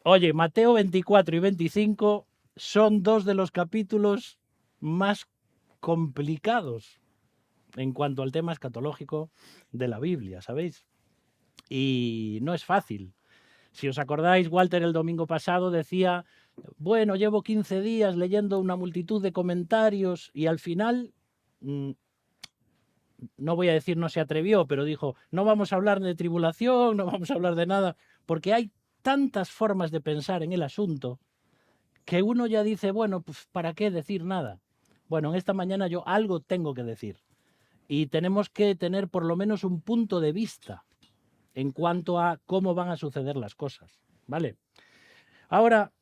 Oye, Mateo 24 y 25 son dos de los capítulos más complicados en cuanto al tema escatológico de la Biblia, ¿sabéis? Y no es fácil. Si os acordáis, Walter el domingo pasado decía, bueno, llevo 15 días leyendo una multitud de comentarios y al final, no voy a decir no se atrevió, pero dijo, no vamos a hablar de tribulación, no vamos a hablar de nada, porque hay tantas formas de pensar en el asunto que uno ya dice, bueno, pues ¿para qué decir nada? Bueno, en esta mañana yo algo tengo que decir y tenemos que tener por lo menos un punto de vista en cuanto a cómo van a suceder las cosas, ¿vale? Ahora,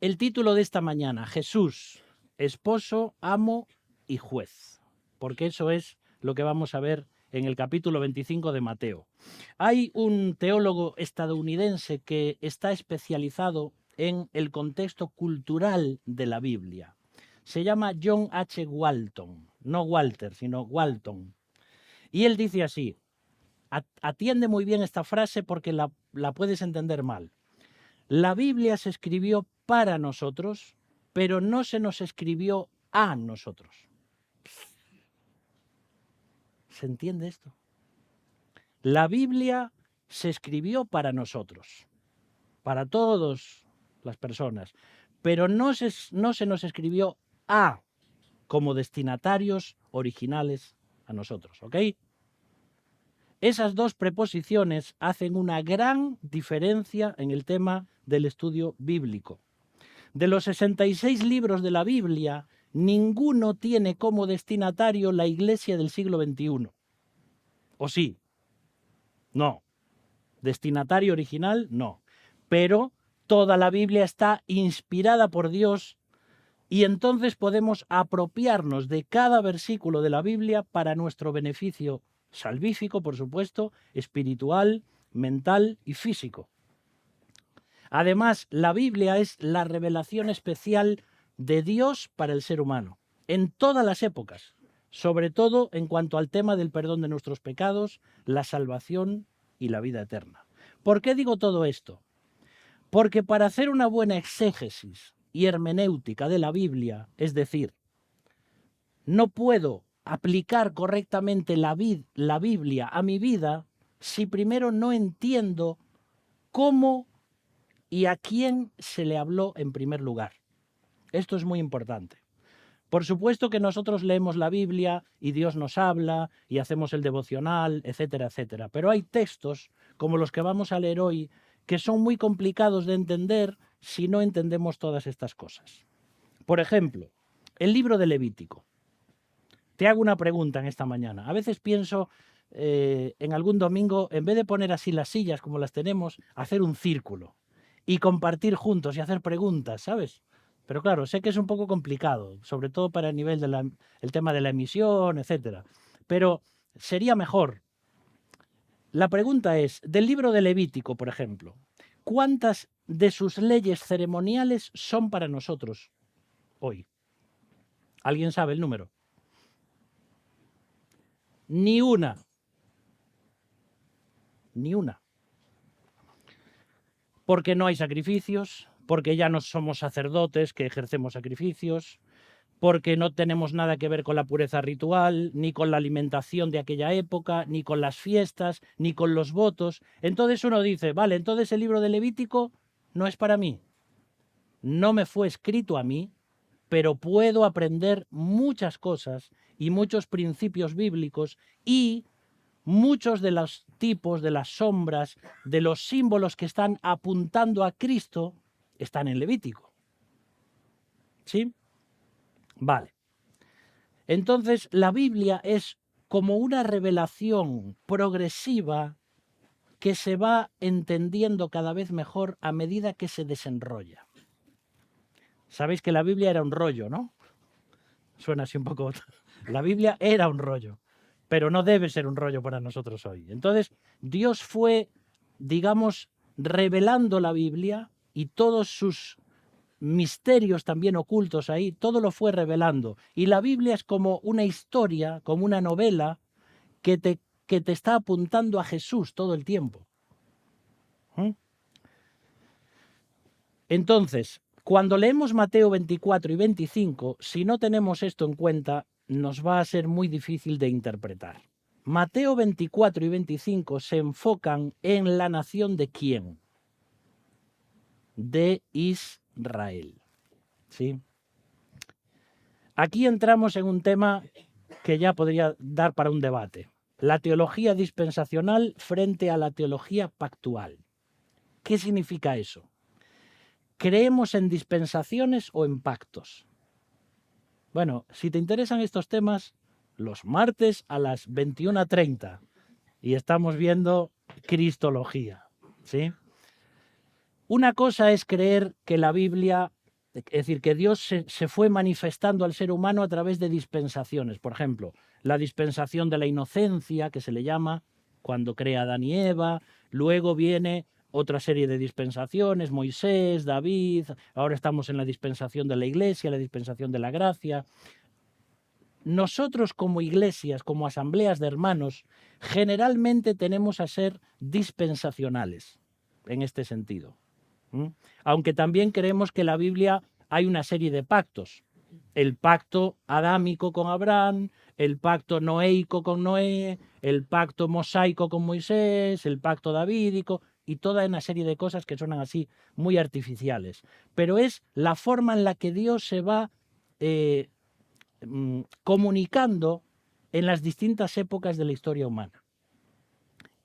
el título de esta mañana, Jesús, esposo, amo y juez, porque eso es lo que vamos a ver en el capítulo 25 de Mateo. Hay un teólogo estadounidense que está especializado en el contexto cultural de la Biblia. Se llama John H. Walton, no Walter, sino Walton. Y él dice así, atiende muy bien esta frase porque la puedes entender mal. La Biblia se escribió para nosotros, pero no se nos escribió a nosotros. ¿Se entiende esto? La Biblia se escribió para nosotros, para todas las personas, pero no se nos escribió a como destinatarios originales a nosotros, ¿ok? Esas dos preposiciones hacen una gran diferencia en el tema del estudio bíblico. De los 66 libros de la Biblia, ninguno tiene como destinatario la iglesia del siglo XXI. ¿O sí? No. Destinatario original, no. Pero toda la Biblia está inspirada por Dios y entonces podemos apropiarnos de cada versículo de la Biblia para nuestro beneficio salvífico, por supuesto, espiritual, mental y físico. Además, la Biblia es la revelación especial de Dios para el ser humano, en todas las épocas, sobre todo en cuanto al tema del perdón de nuestros pecados, la salvación y la vida eterna. ¿Por qué digo todo esto? Porque para hacer una buena exégesis y hermenéutica de la Biblia, es decir, no puedo aplicar correctamente la Biblia a mi vida si primero no entiendo cómo y a quién se le habló en primer lugar. Esto es muy importante. Por supuesto que nosotros leemos la Biblia y Dios nos habla y hacemos el devocional, etcétera, etcétera. Pero hay textos, como los que vamos a leer hoy, que son muy complicados de entender si no entendemos todas estas cosas. Por ejemplo, el libro de Levítico. Te hago una pregunta en esta mañana. A veces pienso en algún domingo, en vez de poner así las sillas como las tenemos, hacer un círculo y compartir juntos y hacer preguntas, ¿sabes? Pero claro, sé que es un poco complicado, sobre todo para el nivel del tema de la emisión, etcétera. Pero sería mejor. La pregunta es, del libro de Levítico, por ejemplo, ¿cuántas de sus leyes ceremoniales son para nosotros hoy? ¿Alguien sabe el número? Ni una, ni una. Porque no hay sacrificios, porque ya no somos sacerdotes que ejercemos sacrificios, porque no tenemos nada que ver con la pureza ritual, ni con la alimentación de aquella época, ni con las fiestas, ni con los votos. Entonces uno dice, vale, entonces el libro de Levítico no es para mí. No me fue escrito a mí, pero puedo aprender muchas cosas y muchos principios bíblicos y muchos de los tipos, de las sombras, de los símbolos que están apuntando a Cristo están en Levítico. ¿Sí? Vale. Entonces, la Biblia es como una revelación progresiva que se va entendiendo cada vez mejor a medida que se desenrolla. Sabéis que la Biblia era un rollo, ¿no? Suena así un poco... La Biblia era un rollo, pero no debe ser un rollo para nosotros hoy. Entonces, Dios fue, digamos, revelando la Biblia y todos sus misterios también ocultos ahí, todo lo fue revelando. Y la Biblia es como una historia, como una novela que te está apuntando a Jesús todo el tiempo. ¿Mm? Entonces, cuando leemos Mateo 24 y 25, si no tenemos esto en cuenta, nos va a ser muy difícil de interpretar. Mateo 24 y 25 se enfocan en la nación de quién? De Israel. ¿Sí? Aquí entramos en un tema que ya podría dar para un debate. La teología dispensacional frente a la teología pactual. ¿Qué significa eso? ¿Creemos en dispensaciones o en pactos? Bueno, si te interesan estos temas, los martes a las 21:30 y estamos viendo Cristología, ¿sí? Una cosa es creer que la Biblia, es decir, que Dios se fue manifestando al ser humano a través de dispensaciones. Por ejemplo, la dispensación de la inocencia, que se le llama, cuando crea a Adán y Eva. Luego viene otra serie de dispensaciones, Moisés, David. Ahora estamos en la dispensación de la Iglesia, la dispensación de la gracia. Nosotros como iglesias, como asambleas de hermanos, generalmente tenemos a ser dispensacionales en este sentido. Aunque también creemos que en la Biblia hay una serie de pactos. El pacto adámico con Abraham, el pacto noéico con Noé, el pacto mosaico con Moisés, el pacto davídico y toda una serie de cosas que suenan así muy artificiales. Pero es la forma en la que Dios se va comunicando en las distintas épocas de la historia humana.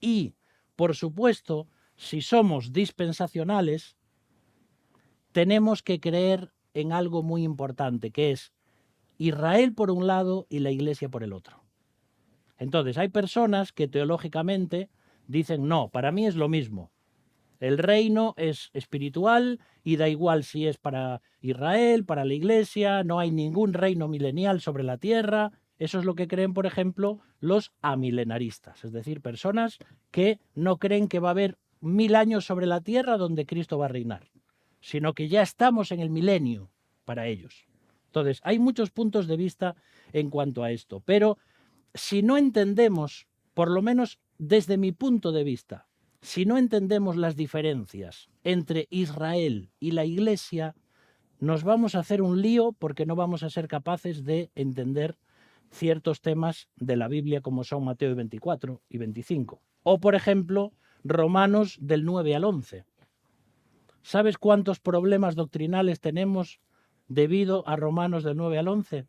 Y, por supuesto, si somos dispensacionales, tenemos que creer en algo muy importante, que es Israel por un lado y la Iglesia por el otro. Entonces, hay personas que teológicamente dicen, no, para mí es lo mismo. El reino es espiritual y da igual si es para Israel, para la Iglesia, no hay ningún reino milenial sobre la tierra. Eso es lo que creen, por ejemplo, los amilenaristas, es decir, personas que no creen que va a haber 1000 años sobre la tierra donde Cristo va a reinar, sino que ya estamos en el milenio para ellos. Entonces, hay muchos puntos de vista en cuanto a esto, pero si no entendemos, por lo menos desde mi punto de vista, si no entendemos las diferencias entre Israel y la Iglesia, nos vamos a hacer un lío porque no vamos a ser capaces de entender ciertos temas de la Biblia como son Mateo 24 y 25. O, por ejemplo, Romanos del 9 al 11. ¿Sabes cuántos problemas doctrinales tenemos debido a Romanos del 9 al 11?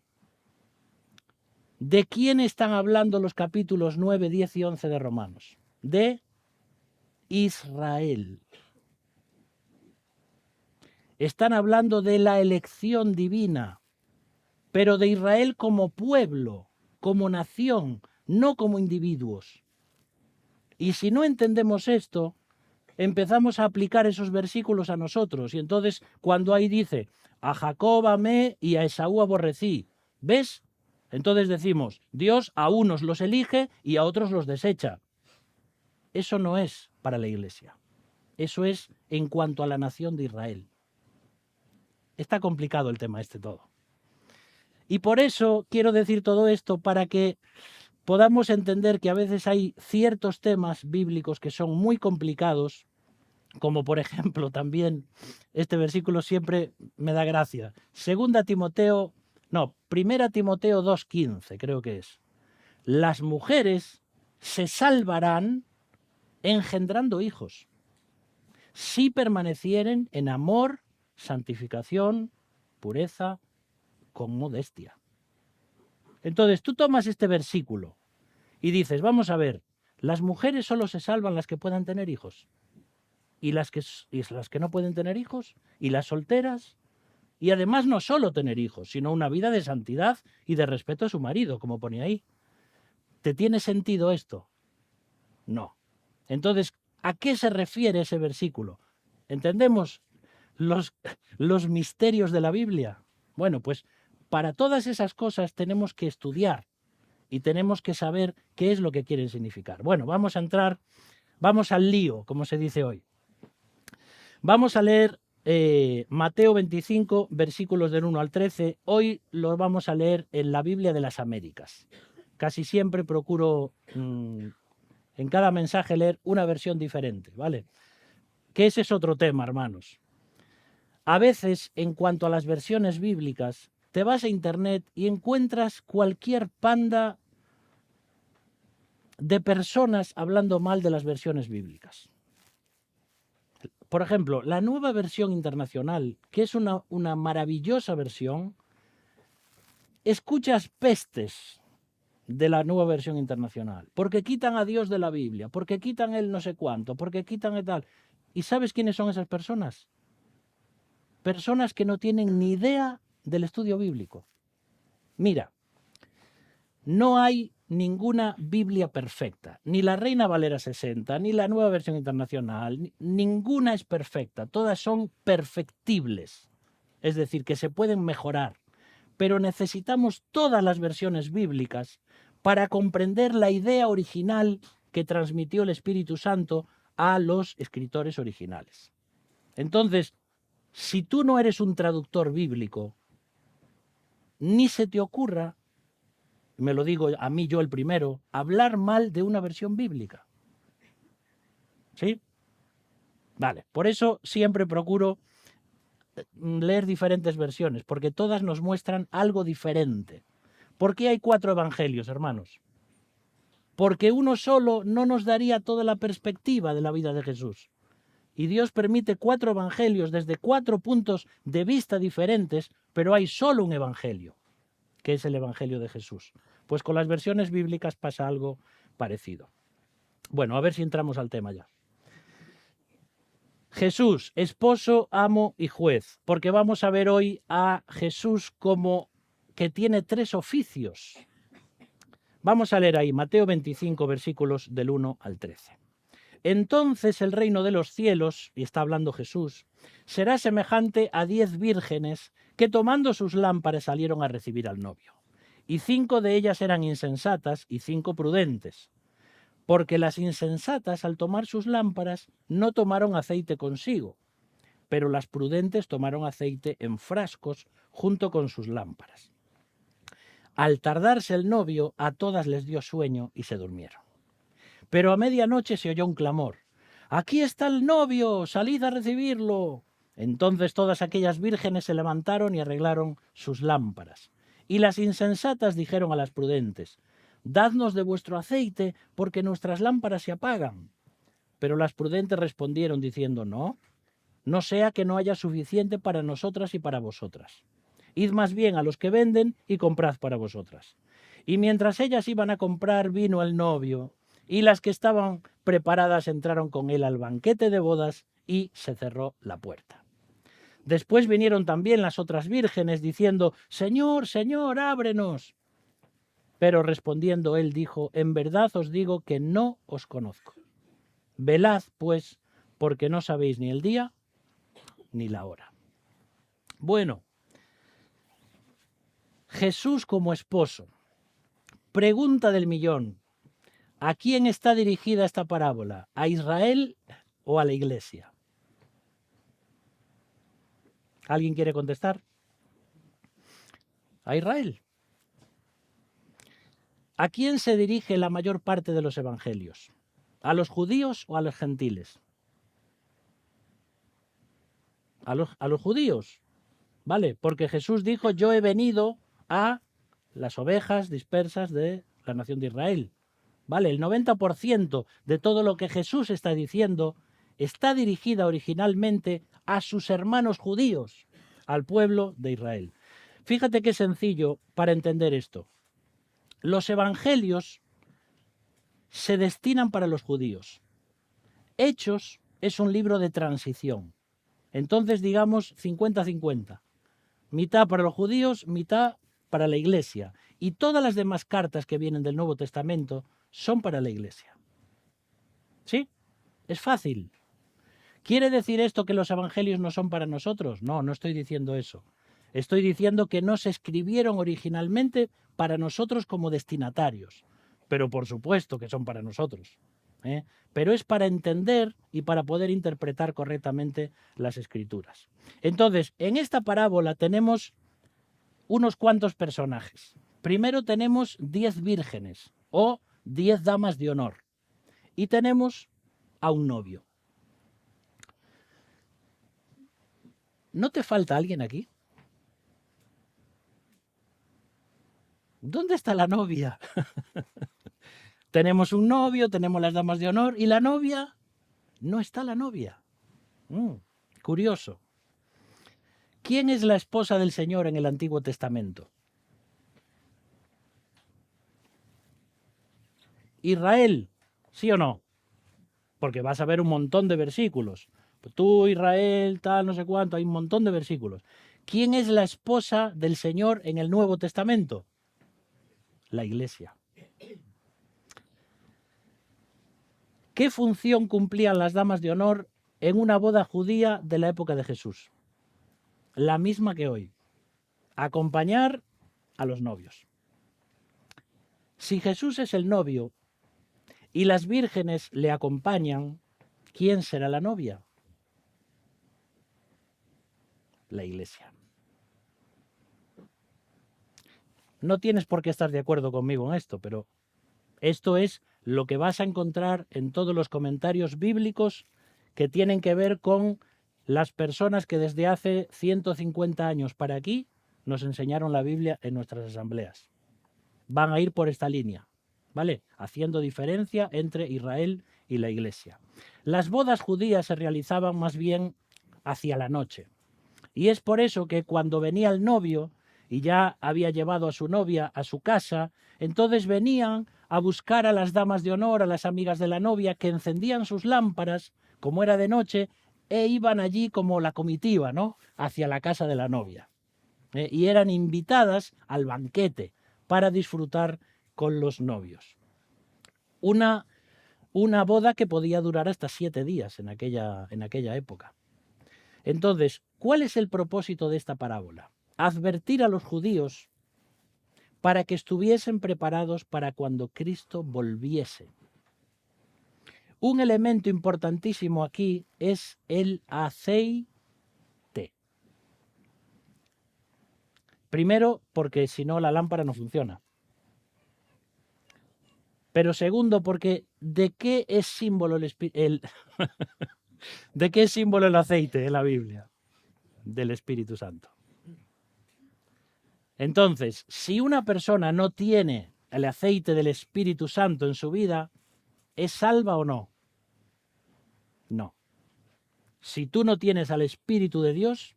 ¿De quién están hablando los capítulos 9, 10 y 11 de Romanos? De Israel. Están hablando de la elección divina, pero de Israel como pueblo, como nación, no como individuos. Y si no entendemos esto, empezamos a aplicar esos versículos a nosotros. Y entonces, cuando ahí dice, a Jacob amé y a Esaú aborrecí, ¿ves? Entonces decimos, Dios a unos los elige y a otros los desecha. Eso no es para la Iglesia. Eso es en cuanto a la nación de Israel. Está complicado el tema este todo. Y por eso quiero decir todo esto para que podamos entender que a veces hay ciertos temas bíblicos que son muy complicados, como por ejemplo también este versículo siempre me da gracia. Primera Timoteo 2:15 creo que es. Las mujeres se salvarán engendrando hijos, si permanecieren en amor, santificación, pureza, con modestia. Entonces tú tomas este versículo y dices, vamos a ver, las mujeres solo se salvan las que puedan tener hijos. Y las que no pueden tener hijos, y las solteras, y además no solo tener hijos, sino una vida de santidad y de respeto a su marido, como pone ahí. ¿Te tiene sentido esto? No. Entonces, ¿a qué se refiere ese versículo? ¿Entendemos los misterios de la Biblia? Bueno, pues para todas esas cosas tenemos que estudiar y tenemos que saber qué es lo que quieren significar. Bueno, vamos al lío, como se dice hoy. Vamos a leer Mateo 25, versículos del 1 al 13. Hoy lo vamos a leer en la Biblia de las Américas. Casi siempre procuro en cada mensaje leer una versión diferente, ¿vale? Que ese es otro tema, hermanos. A veces, en cuanto a las versiones bíblicas, te vas a internet y encuentras cualquier panda de personas hablando mal de las versiones bíblicas. Por ejemplo, la nueva versión internacional, que es una maravillosa versión, escuchas pestes de la nueva versión internacional, porque quitan a Dios de la Biblia, porque quitan el no sé cuánto, porque quitan el tal. ¿Y sabes quiénes son esas personas? Personas que no tienen ni idea del estudio bíblico. Mira, no hay ninguna Biblia perfecta, ni la Reina Valera 60, ni la nueva versión internacional, ninguna es perfecta, todas son perfectibles, es decir, que se pueden mejorar, pero necesitamos todas las versiones bíblicas para comprender la idea original que transmitió el Espíritu Santo a los escritores originales. Entonces, si tú no eres un traductor bíblico, ni se te ocurra, me lo digo a mí yo el primero, hablar mal de una versión bíblica. ¿Sí? Vale, por eso siempre procuro leer diferentes versiones, porque todas nos muestran algo diferente. ¿Por qué hay 4 evangelios, hermanos? Porque uno solo no nos daría toda la perspectiva de la vida de Jesús. Y Dios permite 4 evangelios desde 4 puntos de vista diferentes, pero hay solo un evangelio, que es el evangelio de Jesús. Pues con las versiones bíblicas pasa algo parecido. Bueno, a ver si entramos al tema ya. Jesús, esposo, amo y juez, porque vamos a ver hoy a Jesús como que tiene 3 oficios. Vamos a leer ahí Mateo 25, versículos del 1 al 13. Entonces el reino de los cielos, y está hablando Jesús, será semejante a 10 vírgenes que tomando sus lámparas salieron a recibir al novio. Y 5 de ellas eran insensatas y 5 prudentes. Porque las insensatas al tomar sus lámparas no tomaron aceite consigo, pero las prudentes tomaron aceite en frascos junto con sus lámparas. Al tardarse el novio, a todas les dio sueño y se durmieron. Pero a medianoche se oyó un clamor. ¡Aquí está el novio! ¡Salid a recibirlo! Entonces todas aquellas vírgenes se levantaron y arreglaron sus lámparas. Y las insensatas dijeron a las prudentes: Dadnos de vuestro aceite, porque nuestras lámparas se apagan. Pero las prudentes respondieron diciendo: No, no sea que no haya suficiente para nosotras y para vosotras. Id más bien a los que venden y comprad para vosotras. Y mientras ellas iban a comprar, vino el novio, y las que estaban preparadas entraron con él al banquete de bodas y se cerró la puerta. Después vinieron también las otras vírgenes diciendo: Señor, Señor, ábrenos. Pero respondiendo él dijo: En verdad os digo que no os conozco. Velad, pues, porque no sabéis ni el día ni la hora. Bueno, Jesús como esposo. Pregunta del millón. ¿A quién está dirigida esta parábola? ¿A Israel o a la iglesia? ¿Alguien quiere contestar? A Israel. ¿A quién se dirige la mayor parte de los evangelios? ¿A los judíos o a los gentiles? A los judíos, ¿vale? Porque Jesús dijo: yo he venido a las ovejas dispersas de la nación de Israel. ¿Vale? El 90% de todo lo que Jesús está diciendo está dirigida originalmente a sus hermanos judíos, al pueblo de Israel. Fíjate qué sencillo para entender esto. Los evangelios se destinan para los judíos. Hechos es un libro de transición. Entonces, digamos 50-50. Mitad para los judíos, mitad para la iglesia. Y todas las demás cartas que vienen del Nuevo Testamento son para la iglesia. ¿Sí? Es fácil. ¿Quiere decir esto que los evangelios no son para nosotros? No, no estoy diciendo eso. Estoy diciendo que no se escribieron originalmente para nosotros como destinatarios. Pero por supuesto que son para nosotros. Pero es para entender y para poder interpretar correctamente las escrituras. Entonces, en esta parábola tenemos unos cuantos personajes. Primero tenemos 10 vírgenes o 10 damas de honor. Y tenemos a un novio. ¿No te falta alguien aquí? ¿Dónde está la novia? Tenemos un novio, tenemos las damas de honor y la novia, no está la novia. Curioso. ¿Quién es la esposa del Señor en el Antiguo Testamento? Israel, ¿sí o no? Porque vas a ver un montón de versículos. Tú, Israel, tal, no sé cuánto, hay un montón de versículos. ¿Quién es la esposa del Señor en el Nuevo Testamento? La Iglesia. ¿Qué función cumplían las damas de honor en una boda judía de la época de Jesús? La misma que hoy. Acompañar a los novios. Si Jesús es el novio y las vírgenes le acompañan, ¿quién será la novia? La Iglesia. No tienes por qué estar de acuerdo conmigo en esto, pero esto es lo que vas a encontrar en todos los comentarios bíblicos que tienen que ver con las personas que desde hace 150 años para aquí nos enseñaron la Biblia en nuestras asambleas. Van a ir por esta línea, ¿vale? Haciendo diferencia entre Israel y la Iglesia. Las bodas judías se realizaban más bien hacia la noche. Y es por eso que cuando venía el novio y ya había llevado a su novia a su casa, entonces venían a buscar a las damas de honor, a las amigas de la novia, que encendían sus lámparas, como era de noche, e iban allí como la comitiva, ¿no? Hacia la casa de la novia. Y eran invitadas al banquete para disfrutar con los novios. Una boda que podía durar hasta 7 días en aquella época. Entonces, ¿cuál es el propósito de esta parábola? Advertir a los judíos para que estuviesen preparados para cuando Cristo volviese. Un elemento importantísimo aquí es el aceite. Primero, porque si no la lámpara no funciona. Pero segundo, porque ¿de qué es símbolo ¿de qué es símbolo el aceite en la Biblia? Del Espíritu Santo. Entonces, si una persona no tiene el aceite del Espíritu Santo en su vida, ¿es salva o no? No. Si tú no tienes al Espíritu de Dios,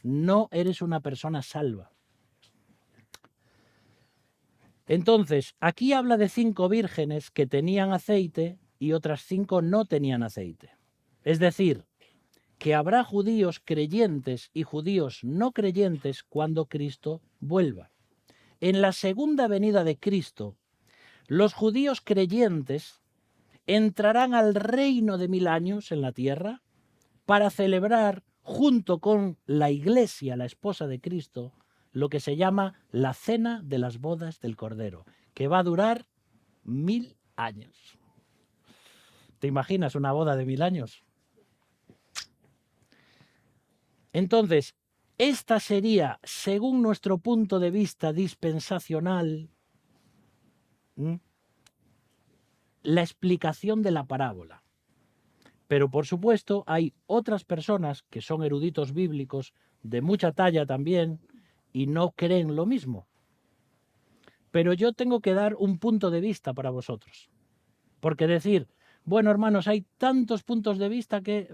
no eres una persona salva. Entonces, aquí habla de 5 vírgenes que tenían aceite y otras 5 no tenían aceite. Es decir, que habrá judíos creyentes y judíos no creyentes cuando Cristo vuelva. En la segunda venida de Cristo, los judíos creyentes entrarán al reino de 1000 años en la tierra para celebrar junto con la Iglesia, la esposa de Cristo, lo que se llama la cena de las bodas del Cordero, que va a durar 1000 años. ¿Te imaginas una boda de 1000 años? Entonces, esta sería, según nuestro punto de vista dispensacional, la explicación de la parábola. Pero por supuesto hay otras personas que son eruditos bíblicos de mucha talla también y no creen lo mismo. Pero yo tengo que dar un punto de vista para vosotros. Porque decir, bueno, hermanos, hay tantos puntos de vista que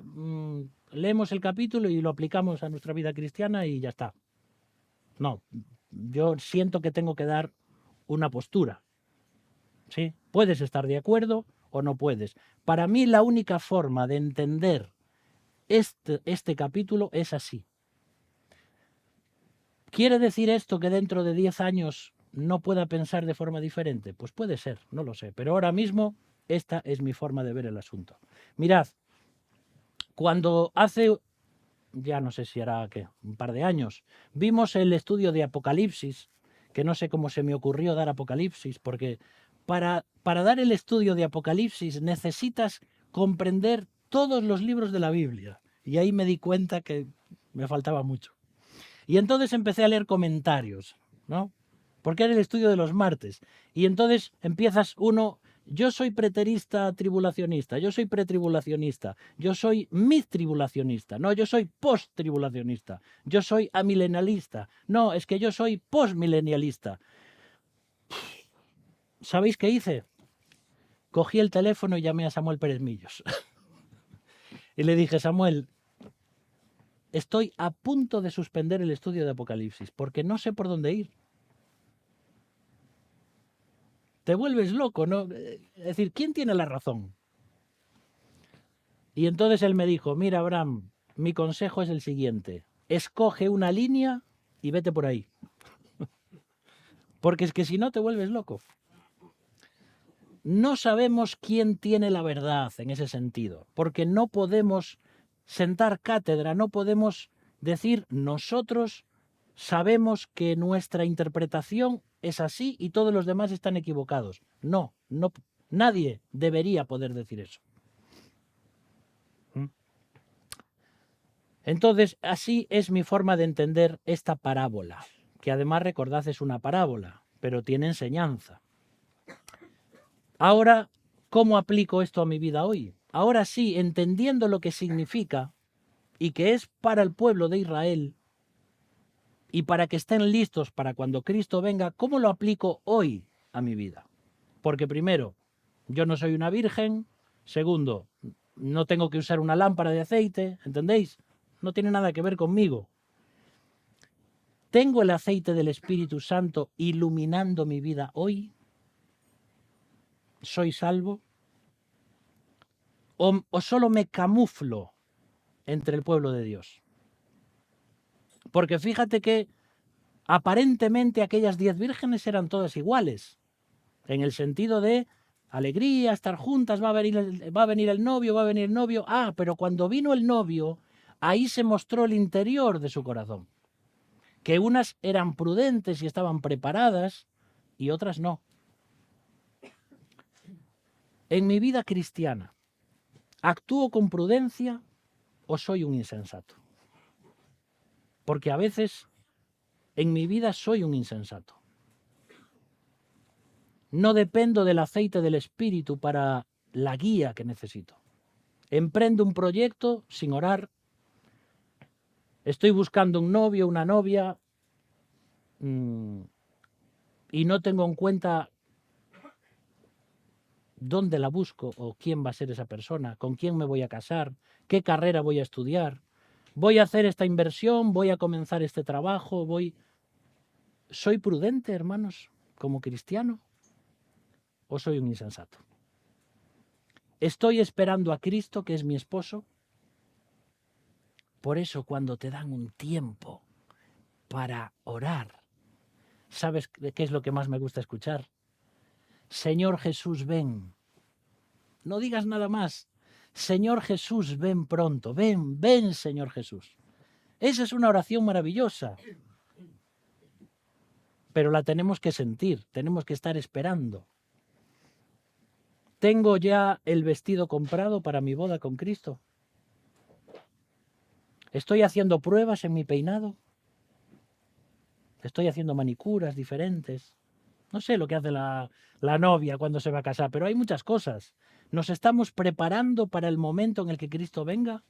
leemos el capítulo y lo aplicamos a nuestra vida cristiana y ya está. No, yo siento que tengo que dar una postura. ¿Sí? Puedes estar de acuerdo o no puedes. Para mí la única forma de entender este capítulo es así. ¿Quiere decir esto que dentro de 10 años no pueda pensar de forma diferente? Pues puede ser, no lo sé. Pero ahora mismo esta es mi forma de ver el asunto. Mirad, cuando hace, ya no sé si hará ¿qué? Un par de años, vimos el estudio de Apocalipsis, que no sé cómo se me ocurrió dar Apocalipsis, porque para dar el estudio de Apocalipsis necesitas comprender todos los libros de la Biblia. Y ahí me di cuenta que me faltaba mucho. Y entonces empecé a leer comentarios, ¿no? Porque era el estudio de los martes. Y entonces empiezas uno Yo soy preterista tribulacionista, yo soy pretribulacionista, yo soy mid-tribulacionista, no, yo soy post-tribulacionista, yo soy amilenialista, no, es que yo soy post-milenialista. ¿Sabéis qué hice? Cogí el teléfono y llamé a Samuel Pérez Millos. Y le dije, Samuel, estoy a punto de suspender el estudio de Apocalipsis porque no sé por dónde ir. Te vuelves loco, ¿no? Es decir, ¿quién tiene la razón? Y entonces él me dijo, mira, Abraham, mi consejo es el siguiente. Escoge una línea y vete por ahí. Porque es que si no te vuelves loco. No sabemos quién tiene la verdad en ese sentido, porque no podemos sentar cátedra, no podemos decir nosotros sabemos que nuestra interpretación es así y todos los demás están equivocados. No, no, nadie debería poder decir eso. Entonces, así es mi forma de entender esta parábola, que además recordad es una parábola, pero tiene enseñanza. Ahora, ¿cómo aplico esto a mi vida hoy? Ahora sí, entendiendo lo que significa y que es para el pueblo de Israel y para que estén listos para cuando Cristo venga, ¿cómo lo aplico hoy a mi vida? Porque primero, yo no soy una virgen. Segundo, no tengo que usar una lámpara de aceite, ¿entendéis? No tiene nada que ver conmigo. ¿Tengo el aceite del Espíritu Santo iluminando mi vida hoy? ¿Soy salvo? ¿O solo me camuflo entre el pueblo de Dios? Porque fíjate que aparentemente aquellas 10 vírgenes eran todas iguales, en el sentido de alegría, estar juntas, va a venir el novio, va a venir el novio. Ah, pero cuando vino el novio, ahí se mostró el interior de su corazón. Que unas eran prudentes y estaban preparadas y otras no. En mi vida cristiana, ¿actúo con prudencia o soy un insensato? Porque a veces en mi vida soy un insensato. No dependo del aceite del Espíritu para la guía que necesito. Emprendo un proyecto sin orar. Estoy buscando un novio, una novia, y no tengo en cuenta dónde la busco o quién va a ser esa persona, con quién me voy a casar, qué carrera voy a estudiar. Voy a hacer esta inversión, voy a comenzar este trabajo, ¿Soy prudente, hermanos, como cristiano? ¿O soy un insensato? ¿Estoy esperando a Cristo, que es mi esposo? Por eso cuando te dan un tiempo para orar, ¿sabes qué es lo que más me gusta escuchar? Señor Jesús, ven. No digas nada más. Señor Jesús, ven pronto. Ven, ven, Señor Jesús. Esa es una oración maravillosa. Pero la tenemos que sentir, tenemos que estar esperando. ¿Tengo ya el vestido comprado para mi boda con Cristo? ¿Estoy haciendo pruebas en mi peinado? ¿Estoy haciendo manicuras diferentes? No sé lo que hace la novia cuando se va a casar, pero hay muchas cosas. ¿Nos estamos preparando para el momento en el que Cristo venga?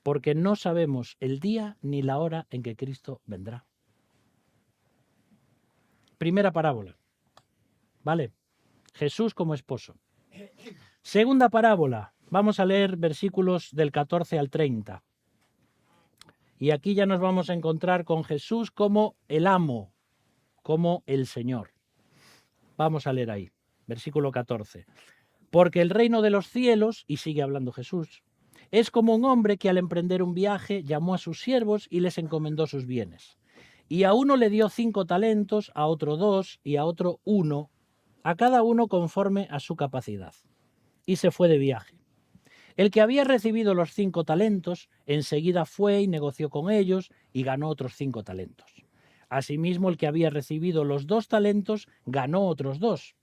Porque no sabemos el día ni la hora en que Cristo vendrá. Primera parábola. ¿Vale? Jesús como esposo. Segunda parábola. Vamos a leer versículos del 14 al 30. Y aquí ya nos vamos a encontrar con Jesús como el amo, como el Señor. Vamos a leer ahí, versículo 14. Porque el reino de los cielos, y sigue hablando Jesús, es como un hombre que al emprender un viaje llamó a sus siervos y les encomendó sus bienes. Y a uno le dio 5 talentos, a otro 2 y a otro 1, a cada uno conforme a su capacidad. Y se fue de viaje. El que había recibido los 5 talentos, enseguida fue y negoció con ellos y ganó otros 5 talentos. Asimismo, el que había recibido los 2 talentos, ganó otros 2.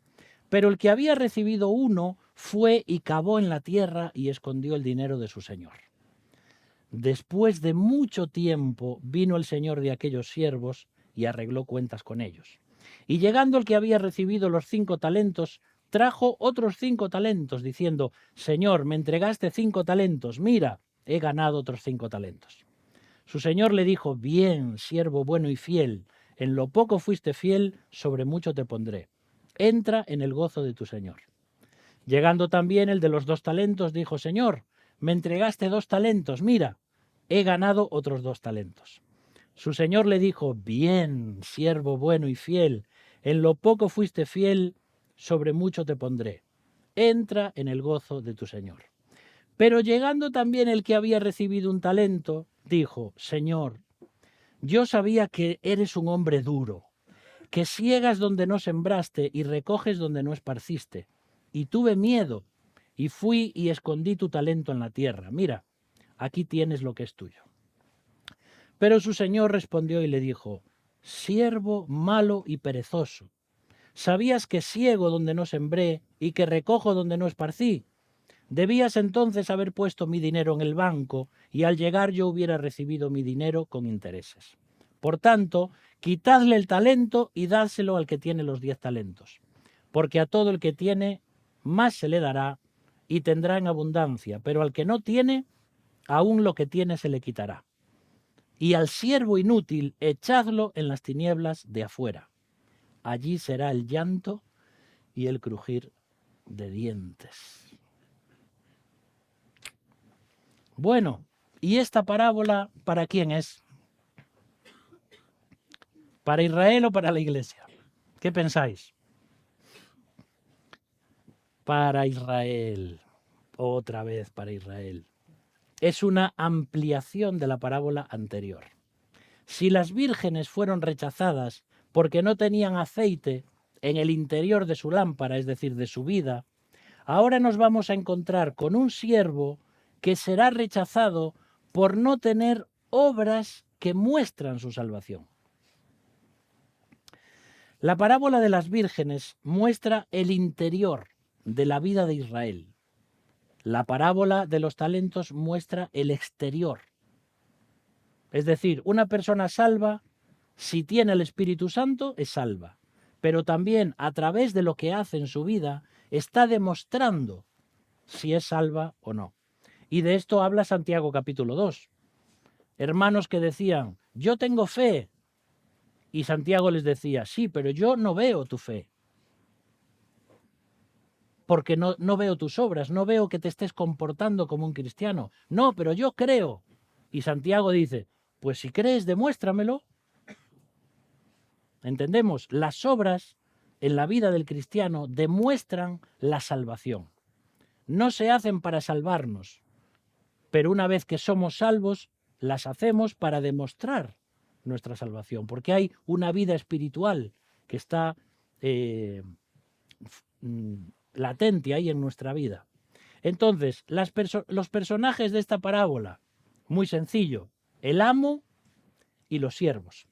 Pero el que había recibido 1 fue y cavó en la tierra y escondió el dinero de su señor. Después de mucho tiempo vino el señor de aquellos siervos y arregló cuentas con ellos. Y llegando el que había recibido los 5 talentos, trajo otros 5 talentos, diciendo, Señor, me entregaste 5 talentos, mira, he ganado otros 5 talentos. Su señor le dijo, bien, siervo bueno y fiel, en lo poco fuiste fiel, sobre mucho te pondré. Entra en el gozo de tu señor. Llegando también el de los 2 talentos, dijo, Señor, me entregaste 2 talentos, mira, he ganado otros 2 talentos. Su señor le dijo, bien, siervo bueno y fiel, en lo poco fuiste fiel, sobre mucho te pondré. Entra en el gozo de tu señor. Pero llegando también el que había recibido un talento, dijo, Señor, yo sabía que eres un hombre duro, que siegas donde no sembraste y recoges donde no esparciste. Y tuve miedo, y fui y escondí tu talento en la tierra. Mira, aquí tienes lo que es tuyo. Pero su señor respondió y le dijo, siervo malo y perezoso, ¿sabías que siego donde no sembré y que recojo donde no esparcí? Debías entonces haber puesto mi dinero en el banco y al llegar yo hubiera recibido mi dinero con intereses. Por tanto, quitadle el talento y dádselo al que tiene los 10 talentos, porque a todo el que tiene, más se le dará y tendrá en abundancia, pero al que no tiene, aún lo que tiene se le quitará. Y al siervo inútil echadlo en las tinieblas de afuera. Allí será el llanto y el crujir de dientes. Bueno, ¿y esta parábola para quién es? ¿Para Israel o para la iglesia? ¿Qué pensáis? Para Israel. Otra vez para Israel. Es una ampliación de la parábola anterior. Si las vírgenes fueron rechazadas porque no tenían aceite en el interior de su lámpara, es decir, de su vida, ahora nos vamos a encontrar con un siervo que será rechazado por no tener obras que muestran su salvación. La parábola de las vírgenes muestra el interior de la vida de Israel. La parábola de los talentos muestra el exterior. Es decir, una persona salva, si tiene el Espíritu Santo, es salva. Pero también a través de lo que hace en su vida, está demostrando si es salva o no. Y de esto habla Santiago capítulo 2. Hermanos que decían, yo tengo fe. Y Santiago les decía, sí, pero yo no veo tu fe. Porque no veo tus obras, no veo que te estés comportando como un cristiano. No, pero yo creo. Y Santiago dice, pues si crees, demuéstramelo. ¿Entendemos? Las obras en la vida del cristiano demuestran la salvación. No se hacen para salvarnos, pero una vez que somos salvos, las hacemos para demostrar nuestra salvación, porque hay una vida espiritual que está latente ahí en nuestra vida. Entonces, los personajes de esta parábola, muy sencillo, el amo y los siervos.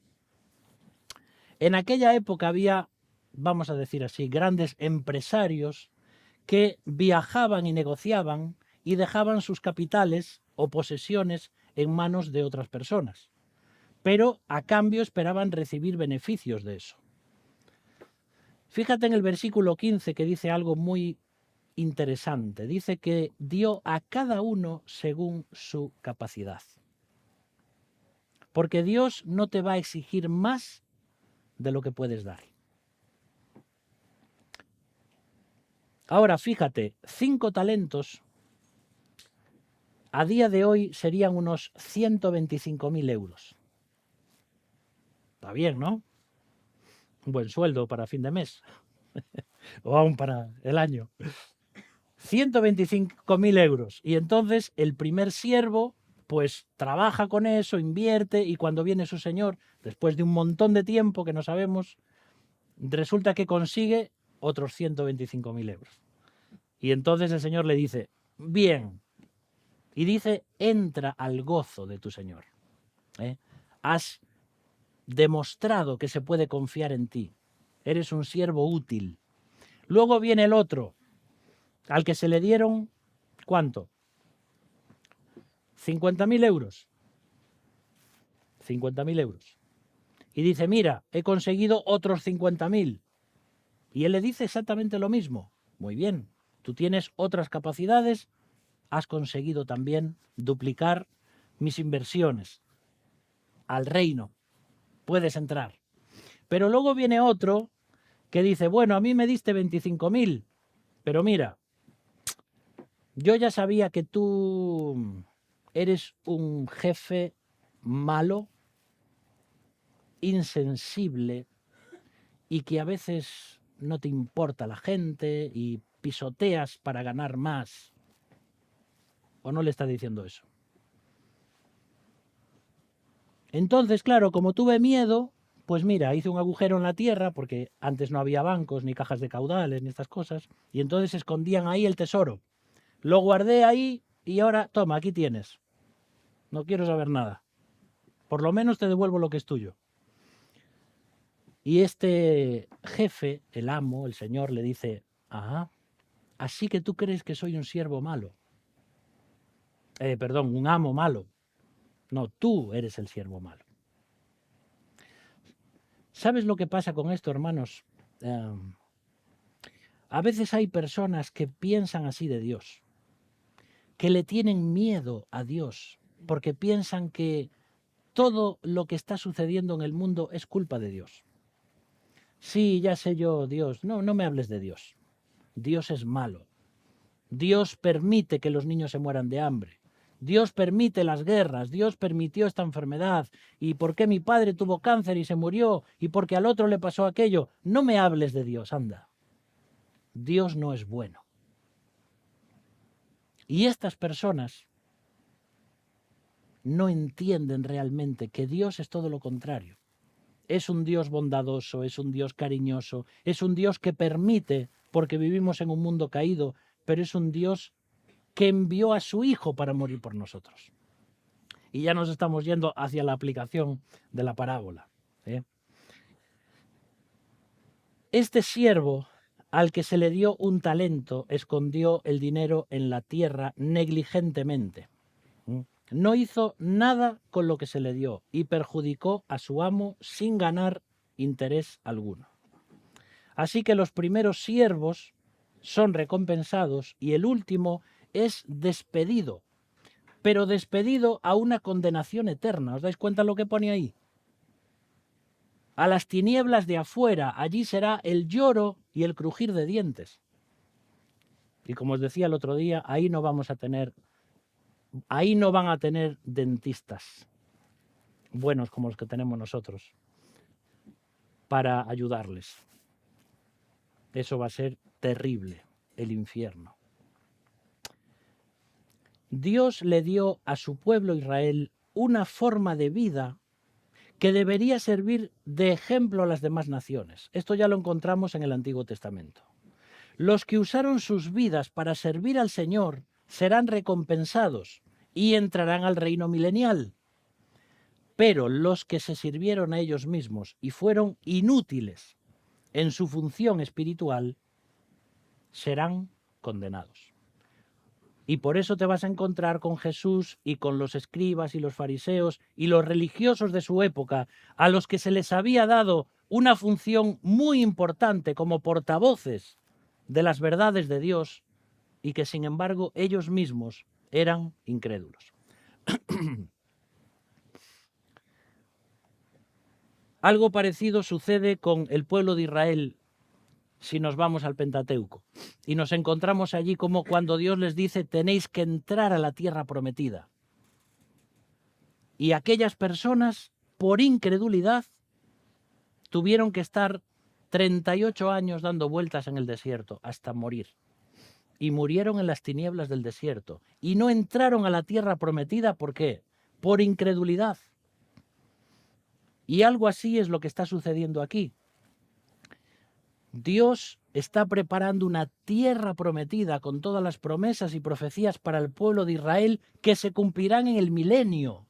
En aquella época había, vamos a decir así, grandes empresarios que viajaban y negociaban y dejaban sus capitales o posesiones en manos de otras personas, pero a cambio esperaban recibir beneficios de eso. Fíjate en el versículo 15 que dice algo muy interesante. Dice que dio a cada uno según su capacidad. Porque Dios no te va a exigir más de lo que puedes dar. Ahora, fíjate, 5 talentos a día de hoy serían unos 125.000 euros. Está bien, ¿no? Un buen sueldo para fin de mes. O aún para el año. 125.000 euros. Y entonces el primer siervo pues trabaja con eso, invierte y cuando viene su señor, después de un montón de tiempo que no sabemos, resulta que consigue otros 125.000 euros. Y entonces el señor le dice, bien, y dice, entra al gozo de tu señor. Has demostrado que se puede confiar en ti. Eres un siervo útil. Luego viene el otro, al que se le dieron, ¿cuánto? 50.000 euros. 50.000 euros. y dice, mira, he conseguido otros 50.000. Y él le dice exactamente lo mismo. Muy bien, tú tienes otras capacidades, has conseguido también duplicar mis inversiones al reino. Puedes entrar. Pero luego viene otro que dice, bueno, a mí me diste 25.000, pero mira, yo ya sabía que tú eres un jefe malo, insensible y que a veces no te importa la gente y pisoteas para ganar más. ¿O no le está diciendo eso? Entonces, claro, como tuve miedo, pues mira, hice un agujero en la tierra, porque antes no había bancos, ni cajas de caudales, ni estas cosas, y entonces escondían ahí el tesoro. Lo guardé ahí y ahora, toma, aquí tienes. No quiero saber nada. Por lo menos te devuelvo lo que es tuyo. Y este jefe, el amo, el señor, le dice, ajá, así que tú crees que soy un siervo malo. Perdón, un amo malo. No, tú eres el siervo malo. ¿Sabes lo que pasa con esto, hermanos? A veces hay personas que piensan así de Dios, que le tienen miedo a Dios, porque piensan que todo lo que está sucediendo en el mundo es culpa de Dios. Sí, ya sé yo, Dios. No, no me hables de Dios. Dios es malo. Dios permite que los niños se mueran de hambre. Dios permite las guerras, Dios permitió esta enfermedad. ¿Y por qué mi padre tuvo cáncer y se murió? ¿Y por qué al otro le pasó aquello? No me hables de Dios, anda. Dios no es bueno. Y estas personas no entienden realmente que Dios es todo lo contrario. Es un Dios bondadoso, es un Dios cariñoso, es un Dios que permite, porque vivimos en un mundo caído, pero es un Dios que envió a su Hijo para morir por nosotros. Y ya nos estamos yendo hacia la aplicación de la parábola. Este siervo al que se le dio un talento escondió el dinero en la tierra negligentemente. No hizo nada con lo que se le dio y perjudicó a su amo sin ganar interés alguno. Así que los primeros siervos son recompensados y el último es despedido, pero despedido a una condenación eterna. ¿Os dais cuenta lo que pone ahí? A las tinieblas de afuera, allí será el lloro y el crujir de dientes. Y como os decía el otro día, ahí no van a tener dentistas buenos como los que tenemos nosotros para ayudarles. Eso va a ser terrible, el infierno. Dios le dio a su pueblo Israel una forma de vida que debería servir de ejemplo a las demás naciones. Esto ya lo encontramos en el Antiguo Testamento. Los que usaron sus vidas para servir al Señor serán recompensados y entrarán al reino milenial. Pero los que se sirvieron a ellos mismos y fueron inútiles en su función espiritual serán condenados. Y por eso te vas a encontrar con Jesús y con los escribas y los fariseos y los religiosos de su época, a los que se les había dado una función muy importante como portavoces de las verdades de Dios y que sin embargo ellos mismos eran incrédulos. Algo parecido sucede con el pueblo de Israel si nos vamos al Pentateuco y nos encontramos allí como cuando Dios les dice tenéis que entrar a la tierra prometida. Y aquellas personas, por incredulidad, tuvieron que estar 38 años dando vueltas en el desierto hasta morir. Y murieron en las tinieblas del desierto. Y no entraron a la tierra prometida, ¿por qué? Por incredulidad. Y algo así es lo que está sucediendo aquí. Dios está preparando una tierra prometida con todas las promesas y profecías para el pueblo de Israel que se cumplirán en el milenio.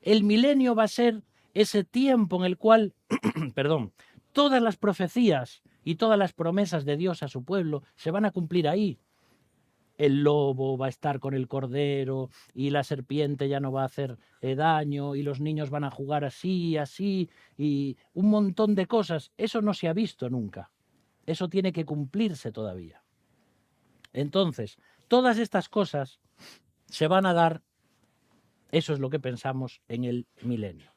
El milenio va a ser ese tiempo en el cual, todas las profecías y todas las promesas de Dios a su pueblo se van a cumplir ahí. el lobo va a estar con el cordero y la serpiente ya no va a hacer daño y los niños van a jugar así, así y un montón de cosas. Eso no se ha visto nunca. Eso tiene que cumplirse todavía. Entonces, todas estas cosas se van a dar, eso es lo que pensamos, en el milenio.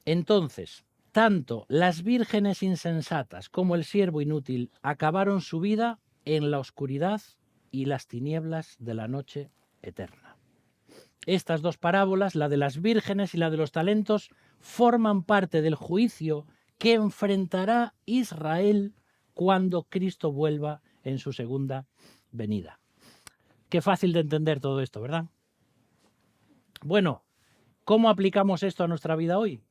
Entonces, tanto las vírgenes insensatas como el siervo inútil acabaron su vida en la oscuridad y las tinieblas de la noche eterna. Estas dos parábolas, la de las vírgenes y la de los talentos, forman parte del juicio que enfrentará Israel cuando Cristo vuelva en su segunda venida. Qué fácil de entender todo esto, ¿verdad? Bueno, ¿cómo aplicamos esto a nuestra vida hoy?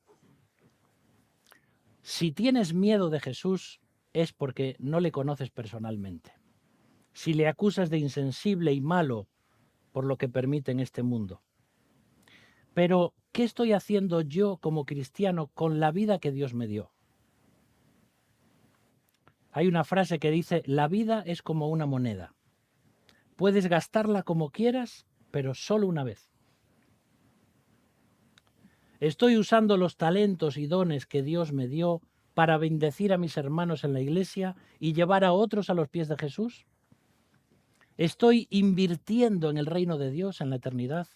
Si tienes miedo de Jesús es porque no le conoces personalmente. Si le acusas de insensible y malo por lo que permite en este mundo. Pero, ¿qué estoy haciendo yo como cristiano con la vida que Dios me dio? Hay una frase que dice, la vida es como una moneda. Puedes gastarla como quieras, pero solo una vez. ¿Estoy usando los talentos y dones que Dios me dio para bendecir a mis hermanos en la iglesia y llevar a otros a los pies de Jesús? ¿Estoy invirtiendo en el reino de Dios en la eternidad?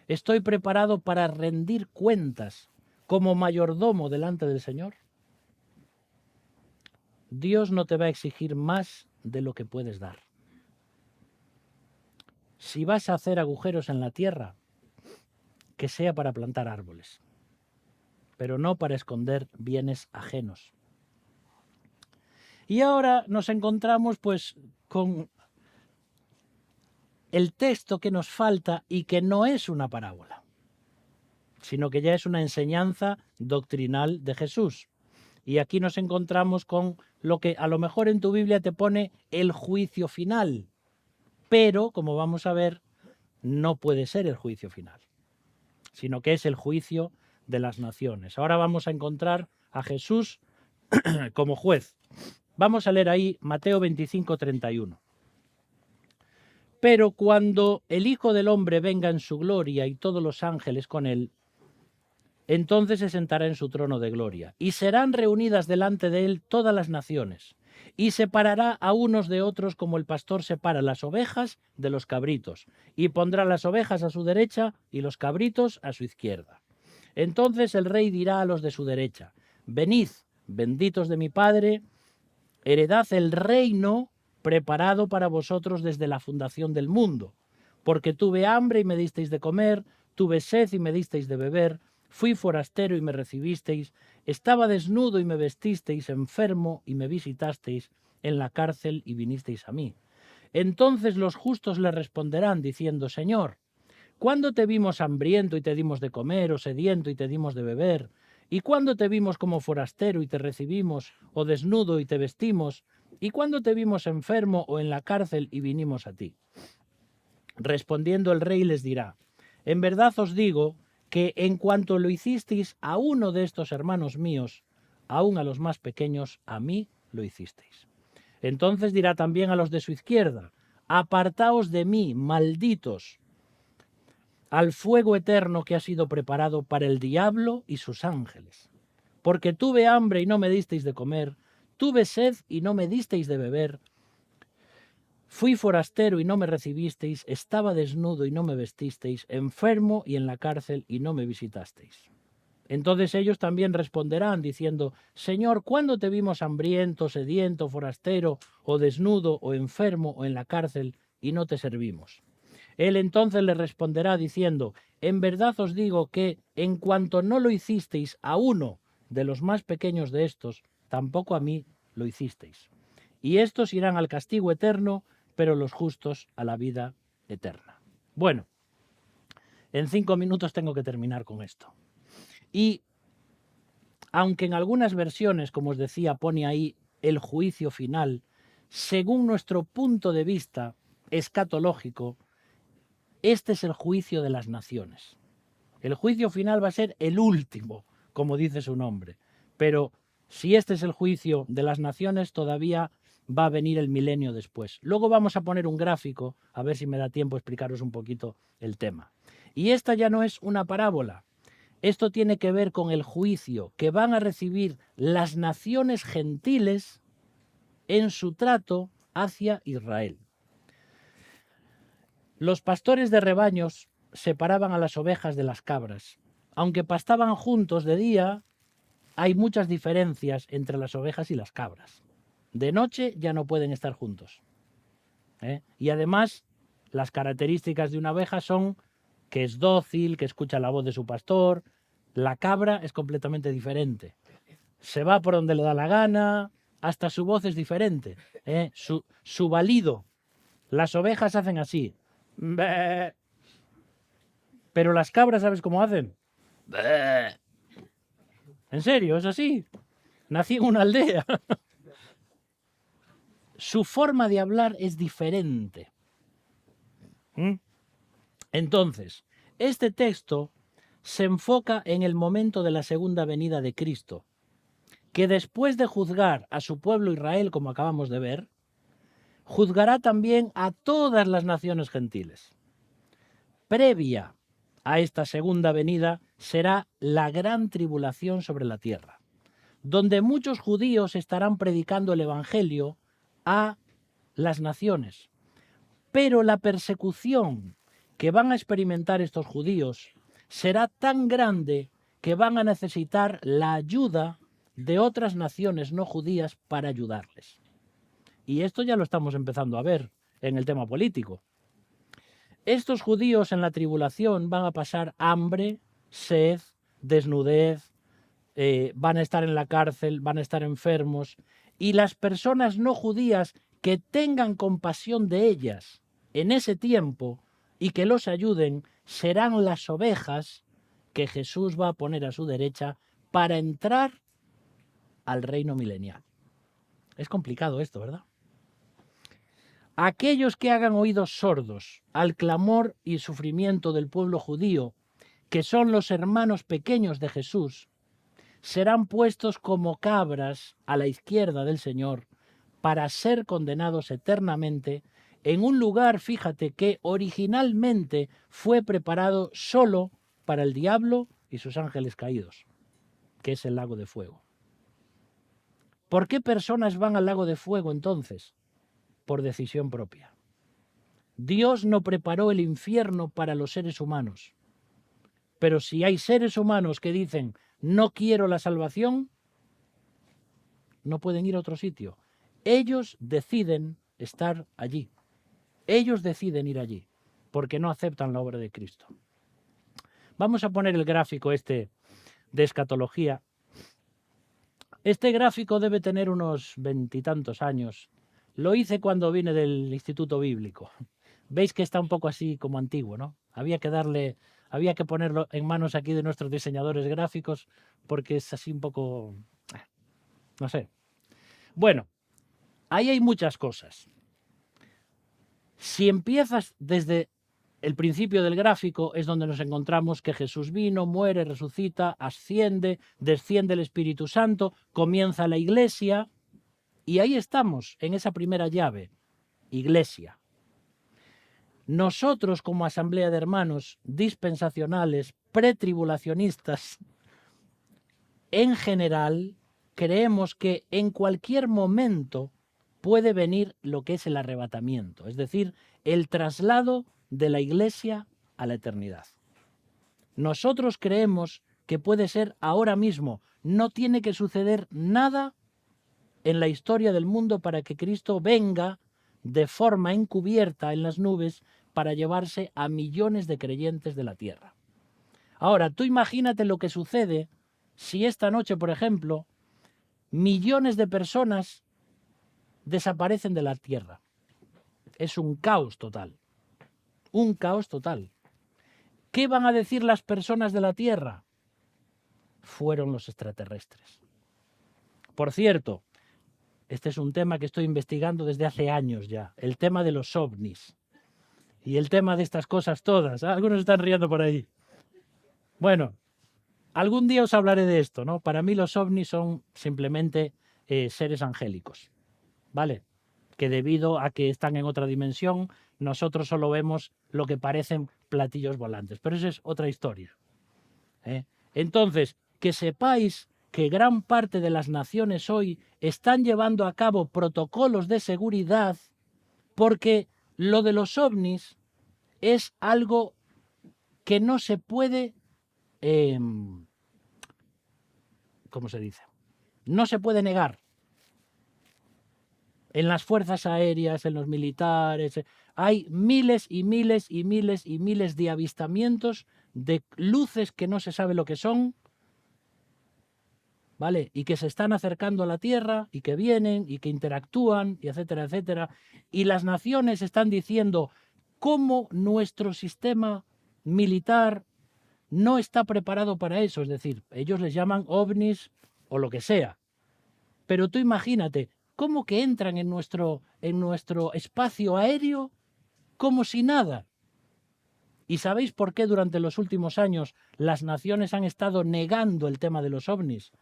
¿Estoy preparado para rendir cuentas como mayordomo delante del Señor? Dios no te va a exigir más de lo que puedes dar. Si vas a hacer agujeros en la tierra, que sea para plantar árboles, pero no para esconder bienes ajenos. Y ahora nos encontramos pues con el texto que nos falta y que no es una parábola, sino que ya es una enseñanza doctrinal de Jesús. Y aquí nos encontramos con lo que a lo mejor en tu Biblia te pone el juicio final, pero como vamos a ver, no puede ser el juicio final, sino que es el juicio de las naciones. Ahora vamos a encontrar a Jesús como juez. Vamos a leer ahí Mateo 25, 31. Pero cuando el Hijo del Hombre venga en su gloria y todos los ángeles con él, entonces se sentará en su trono de gloria, y serán reunidas delante de él todas las naciones, y separará a unos de otros como el pastor separa las ovejas de los cabritos, y pondrá las ovejas a su derecha y los cabritos a su izquierda. Entonces el rey dirá a los de su derecha, venid, benditos de mi Padre, heredad el reino preparado para vosotros desde la fundación del mundo, porque tuve hambre y me disteis de comer, tuve sed y me disteis de beber, fui forastero y me recibisteis, estaba desnudo y me vestisteis, enfermo y me visitasteis, en la cárcel y vinisteis a mí. Entonces los justos le responderán diciendo, Señor, ¿cuándo te vimos hambriento y te dimos de comer, o sediento y te dimos de beber? ¿Y cuándo te vimos como forastero y te recibimos, o desnudo y te vestimos? ¿Y cuándo te vimos enfermo o en la cárcel y vinimos a ti? Respondiendo el rey les dirá, en verdad os digo que en cuanto lo hicisteis a uno de estos hermanos míos, aun a los más pequeños, a mí lo hicisteis. Entonces dirá también a los de su izquierda, apartaos de mí, malditos, al fuego eterno que ha sido preparado para el diablo y sus ángeles. Porque tuve hambre y no me disteis de comer, tuve sed y no me disteis de beber, fui forastero y no me recibisteis, estaba desnudo y no me vestisteis, enfermo y en la cárcel y no me visitasteis. Entonces ellos también responderán diciendo, Señor, ¿cuándo te vimos hambriento, sediento, forastero, o desnudo, o enfermo, o en la cárcel, y no te servimos? Él entonces le responderá diciendo, en verdad os digo que en cuanto no lo hicisteis a uno de los más pequeños de estos, tampoco a mí lo hicisteis. Y estos irán al castigo eterno, pero los justos a la vida eterna. Bueno, en 5 minutos tengo que terminar con esto. Y aunque en algunas versiones, como os decía, pone ahí el juicio final, según nuestro punto de vista escatológico, este es el juicio de las naciones. El juicio final va a ser el último, como dice su nombre. Pero si este es el juicio de las naciones, todavía va a venir el milenio después. Luego vamos a poner un gráfico, a ver si me da tiempo explicaros un poquito el tema. Y esta ya no es una parábola. Esto tiene que ver con el juicio que van a recibir las naciones gentiles en su trato hacia Israel. Los pastores de rebaños separaban a las ovejas de las cabras. Aunque pastaban juntos de día, hay muchas diferencias entre las ovejas y las cabras. De noche ya no pueden estar juntos. Y además, las características de una oveja son que es dócil, que escucha la voz de su pastor. La cabra es completamente diferente. Se va por donde le da la gana, hasta su voz es diferente. Su balido. Las ovejas hacen así. Pero las cabras, ¿sabes cómo hacen? ¿En serio? ¿Es así? Nací en una aldea. Su forma de hablar es diferente. Entonces, este texto se enfoca en el momento de la segunda venida de Cristo, que después de juzgar a su pueblo Israel, como acabamos de ver, juzgará también a todas las naciones gentiles. Previa a esta segunda venida será la gran tribulación sobre la tierra, donde muchos judíos estarán predicando el Evangelio a las naciones. Pero la persecución que van a experimentar estos judíos será tan grande que van a necesitar la ayuda de otras naciones no judías para ayudarles. Y esto ya lo estamos empezando a ver en el tema político. Estos judíos en la tribulación van a pasar hambre, sed, desnudez, van a estar en la cárcel, van a estar enfermos, y las personas no judías que tengan compasión de ellas en ese tiempo y que los ayuden serán las ovejas que Jesús va a poner a su derecha para entrar al reino milenial. Es complicado esto, ¿verdad? Aquellos que hagan oídos sordos al clamor y sufrimiento del pueblo judío, que son los hermanos pequeños de Jesús, serán puestos como cabras a la izquierda del Señor para ser condenados eternamente en un lugar, fíjate, que originalmente fue preparado solo para el diablo y sus ángeles caídos, que es el lago de fuego. ¿Por qué personas van al lago de fuego entonces? Por decisión propia. Dios no preparó el infierno para los seres humanos. Pero si hay seres humanos que dicen, no quiero la salvación, no pueden ir a otro sitio. Ellos deciden estar allí. Ellos deciden ir allí, porque no aceptan la obra de Cristo. Vamos a poner el gráfico este de escatología. Este gráfico debe tener unos 20 y tantos años. Lo hice cuando vine del Instituto Bíblico. Veis que está un poco así como antiguo, ¿no? Había que ponerlo en manos aquí de nuestros diseñadores gráficos porque es así un poco, no sé. Bueno, ahí hay muchas cosas. Si empiezas desde el principio del gráfico, es donde nos encontramos que Jesús vino, muere, resucita, asciende, desciende el Espíritu Santo, comienza la Iglesia, y ahí estamos, en esa primera llave, Iglesia. Nosotros, como asamblea de hermanos dispensacionales, pretribulacionistas, en general, creemos que en cualquier momento puede venir lo que es el arrebatamiento, es decir, el traslado de la Iglesia a la eternidad. Nosotros creemos que puede ser ahora mismo, no tiene que suceder nada en la historia del mundo para que Cristo venga de forma encubierta en las nubes para llevarse a millones de creyentes de la tierra. Ahora, tú imagínate lo que sucede si esta noche, por ejemplo, millones de personas desaparecen de la tierra. Es un caos total. Un caos total. ¿Qué van a decir las personas de la tierra? Fueron los extraterrestres. Por cierto, este es un tema que estoy investigando desde hace años ya, el tema de los ovnis y el tema de estas cosas todas. Algunos están riendo por ahí. Bueno, algún día os hablaré de esto, ¿no? Para mí los ovnis son simplemente seres angélicos, ¿vale? que debido a que están en otra dimensión, nosotros solo vemos lo que parecen platillos volantes. Pero eso es otra historia, ¿eh? Entonces, que sepáis que gran parte de las naciones hoy están llevando a cabo protocolos de seguridad porque lo de los ovnis es algo que no se puede, ¿cómo se dice? No se puede negar. En las fuerzas aéreas, en los militares, hay miles y miles y miles y miles de avistamientos de luces que no se sabe lo que son, ¿vale? Y que se están acercando a la Tierra y que vienen y que interactúan, y etcétera, etcétera. Y las naciones están diciendo cómo nuestro sistema militar no está preparado para eso. Es decir, ellos les llaman ovnis o lo que sea. Pero tú imagínate, ¿cómo que entran en nuestro espacio aéreo como si nada? ¿Y sabéis por qué durante los últimos años las naciones han estado negando el tema de los ovnis?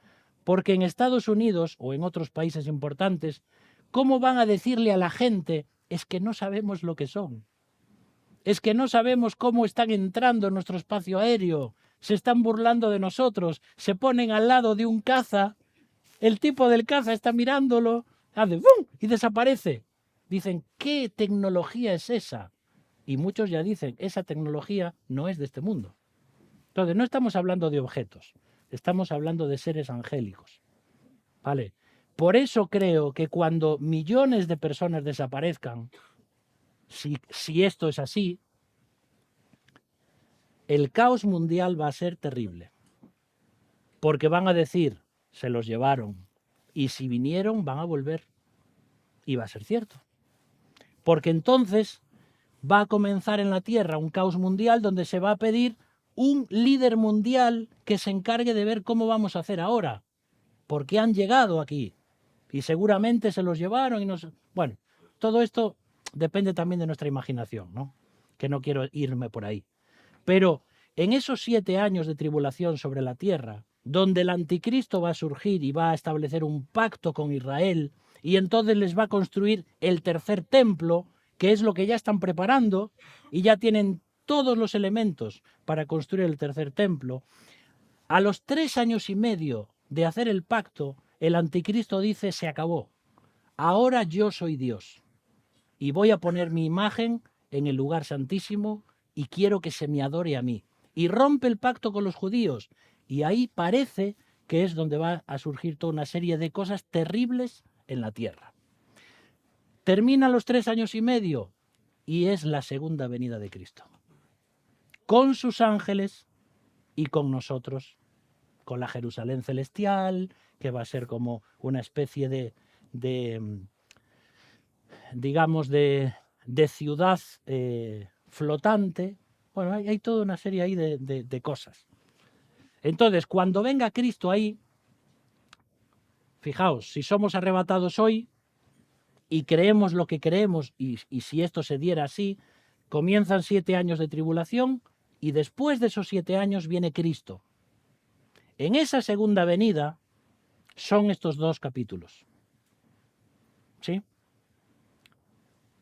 Porque en Estados Unidos o en otros países importantes, ¿cómo van a decirle a la gente es que no sabemos lo que son? Es que no sabemos cómo están entrando en nuestro espacio aéreo, se están burlando de nosotros, se ponen al lado de un caza, el tipo del caza está mirándolo, hace ¡bum! Y desaparece. Dicen, ¿qué tecnología es esa? Y muchos ya dicen, esa tecnología no es de este mundo. Entonces, no estamos hablando de objetos, estamos hablando de seres angélicos. ¿Vale? Por eso creo que cuando millones de personas desaparezcan, si esto es así, el caos mundial va a ser terrible. Porque van a decir, se los llevaron. Y si vinieron, van a volver. Y va a ser cierto. Porque entonces va a comenzar en la Tierra un caos mundial donde se va a pedir un líder mundial que se encargue de ver cómo vamos a hacer ahora. Porque han llegado aquí. Y seguramente se los llevaron y nos... Bueno, todo esto depende también de nuestra imaginación, ¿no? Que no quiero irme por ahí. Pero en esos 7 años de tribulación sobre la tierra, donde el anticristo va a surgir y va a establecer un pacto con Israel, y entonces les va a construir el tercer templo, que es lo que ya están preparando, y ya tienen todos los elementos para construir el tercer templo, a los 3 años y medio de hacer el pacto, el anticristo dice, se acabó. Ahora yo soy Dios y voy a poner mi imagen en el lugar santísimo y quiero que se me adore a mí. Y rompe el pacto con los judíos. Y ahí parece que es donde va a surgir toda una serie de cosas terribles en la tierra. Termina los 3 años y medio y es la segunda venida de Cristo. Con sus ángeles y con nosotros, con la Jerusalén celestial, que va a ser como una especie digamos, de ciudad flotante. Bueno, hay toda una serie ahí de cosas. Entonces, cuando venga Cristo ahí, fijaos, si somos arrebatados hoy y creemos lo que creemos, y si esto se diera así, comienzan 7 años de tribulación y después de esos 7 años viene Cristo. En esa segunda venida son estos 2 capítulos. ¿Sí?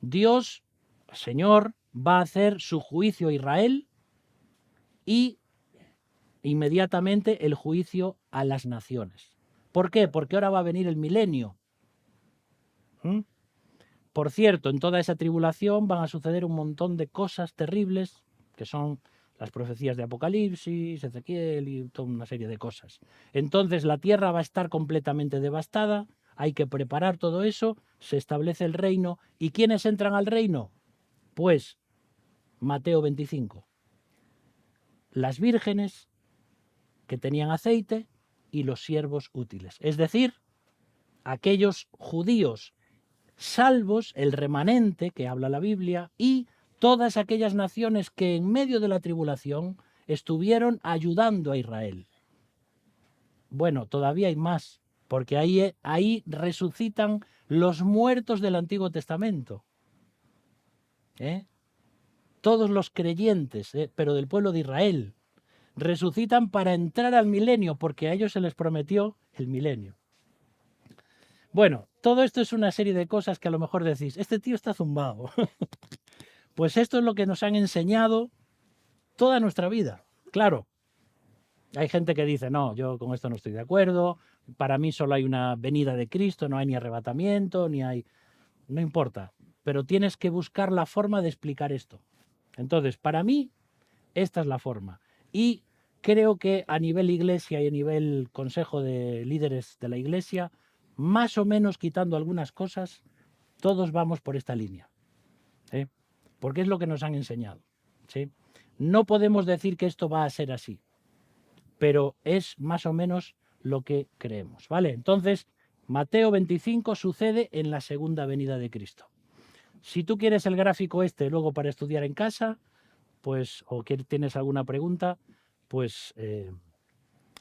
Dios, Señor, va a hacer su juicio a Israel y inmediatamente el juicio a las naciones. ¿Por qué? Porque ahora va a venir el milenio. ¿Mm? Por cierto, en toda esa tribulación van a suceder un montón de cosas terribles, que son las profecías de Apocalipsis, Ezequiel y toda una serie de cosas. Entonces la tierra va a estar completamente devastada, hay que preparar todo eso, se establece el reino. ¿Y quiénes entran al reino? Pues Mateo 25. Las vírgenes que tenían aceite y los siervos útiles. Es decir, aquellos judíos salvos, el remanente que habla la Biblia, y todas aquellas naciones que en medio de la tribulación estuvieron ayudando a Israel. Bueno, todavía hay más, porque ahí resucitan los muertos del Antiguo Testamento. Todos los creyentes, pero del pueblo de Israel, resucitan para entrar al milenio, porque a ellos se les prometió el milenio. Bueno, todo esto es una serie de cosas que a lo mejor decís, este tío está zumbado. Pues esto es lo que nos han enseñado toda nuestra vida. Claro, hay gente que dice, no, yo con esto no estoy de acuerdo, para mí solo hay una venida de Cristo, no hay ni arrebatamiento, ni hay... No importa, pero tienes que buscar la forma de explicar esto. Entonces, para mí, esta es la forma. Y creo que a nivel iglesia y a nivel consejo de líderes de la iglesia, más o menos quitando algunas cosas, todos vamos por esta línea. ¿Sí? Porque es lo que nos han enseñado. ¿Sí? No podemos decir que esto va a ser así, pero es más o menos lo que creemos. ¿Vale? Entonces, Mateo 25 sucede en la segunda venida de Cristo. Si tú quieres el gráfico este luego para estudiar en casa, pues, o que tienes alguna pregunta, pues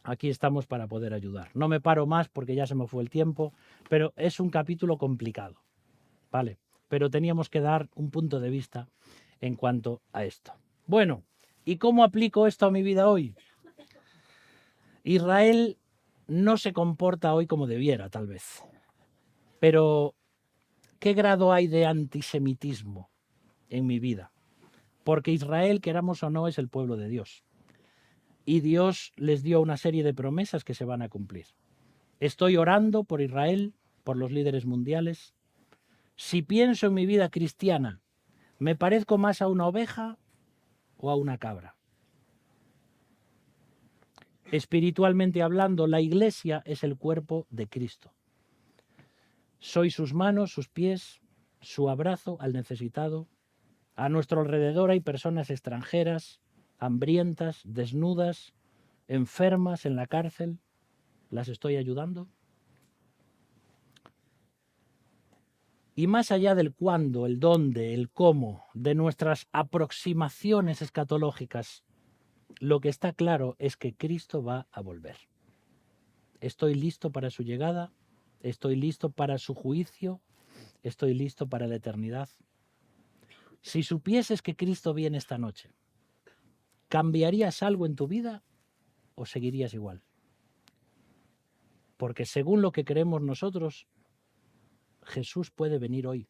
aquí estamos para poder ayudar. No me paro más porque ya se me fue el tiempo, pero es un capítulo complicado, ¿vale? Pero teníamos que dar un punto de vista en cuanto a esto. Bueno, ¿y cómo aplico esto a mi vida hoy? Israel no se comporta hoy como debiera, tal vez. Pero, ¿qué grado hay de antisemitismo en mi vida? Porque Israel, queramos o no, es el pueblo de Dios. Y Dios les dio una serie de promesas que se van a cumplir. Estoy orando por Israel, por los líderes mundiales. Si pienso en mi vida cristiana, ¿me parezco más a una oveja o a una cabra? Espiritualmente hablando, la iglesia es el cuerpo de Cristo. Soy sus manos, sus pies, su abrazo al necesitado. A nuestro alrededor hay personas extranjeras, hambrientas, desnudas, enfermas en la cárcel. ¿Las estoy ayudando? Y más allá del cuándo, el dónde, el cómo, de nuestras aproximaciones escatológicas, lo que está claro es que Cristo va a volver. Estoy listo para su llegada, estoy listo para su juicio, estoy listo para la eternidad. Si supieses que Cristo viene esta noche, ¿cambiarías algo en tu vida o seguirías igual? Porque según lo que creemos nosotros, Jesús puede venir hoy.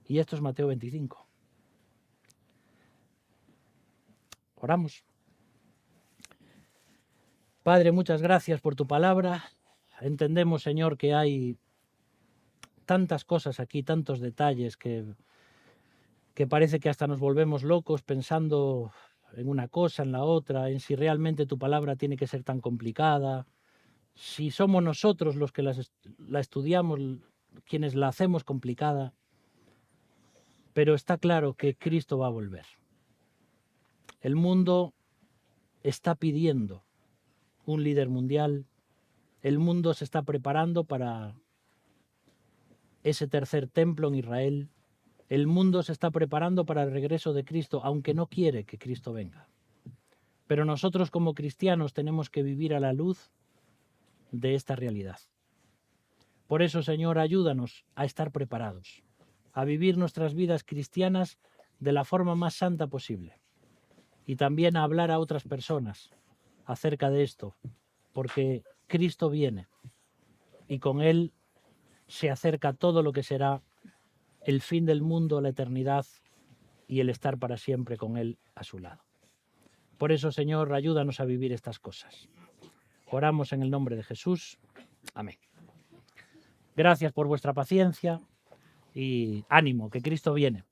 Y esto es Mateo 25. Oramos. Padre, muchas gracias por tu palabra. Entendemos, Señor, que hay tantas cosas aquí, tantos detalles que parece que hasta nos volvemos locos pensando en una cosa, en la otra, en si realmente tu palabra tiene que ser tan complicada, si somos nosotros los que la estudiamos, quienes la hacemos complicada, pero está claro que Cristo va a volver. El mundo está pidiendo un líder mundial, el mundo se está preparando para ese tercer templo en Israel, el mundo se está preparando para el regreso de Cristo, aunque no quiere que Cristo venga. Pero nosotros como cristianos tenemos que vivir a la luz de esta realidad. Por eso, Señor, ayúdanos a estar preparados, a vivir nuestras vidas cristianas de la forma más santa posible y también a hablar a otras personas acerca de esto, porque Cristo viene y con Él se acerca todo lo que será el fin del mundo, la eternidad y el estar para siempre con Él a su lado. Por eso, Señor, ayúdanos a vivir estas cosas. Oramos en el nombre de Jesús. Amén. Gracias por vuestra paciencia y ánimo, que Cristo viene.